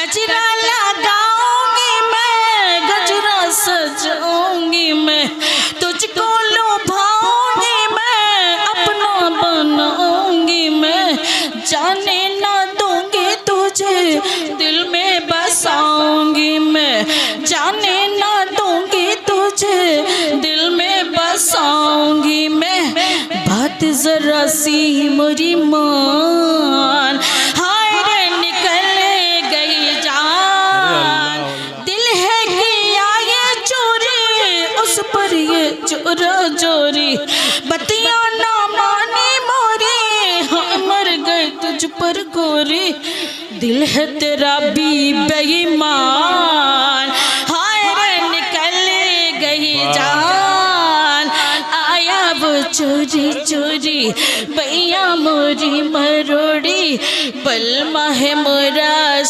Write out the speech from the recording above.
गजरा लगाऊंगी मैं, गजरा सजाऊंगी मैं, तुझको लुभाऊंगी मैं, अपना बनाऊंगी मैं, जाने ना दूंगी तुझे, दिल में बसाऊंगी मैं, जाने ना दूंगी तुझे, दिल में बसाऊंगी मैं। बात जरा सी मेरी मान, हाय रे निकल गई जान, दिल है किया ये चोरी, उस पर ये चोरा चोरी, बतिया ना मानी मोरी, हाँ मर गए तुझ पर गोरी, दिल है तेरा भी बेईमान, हाय रे निकल गई जान, आया वो चोरी चोरी, भैया मोरी मरोड़ी, बलमा है मोरा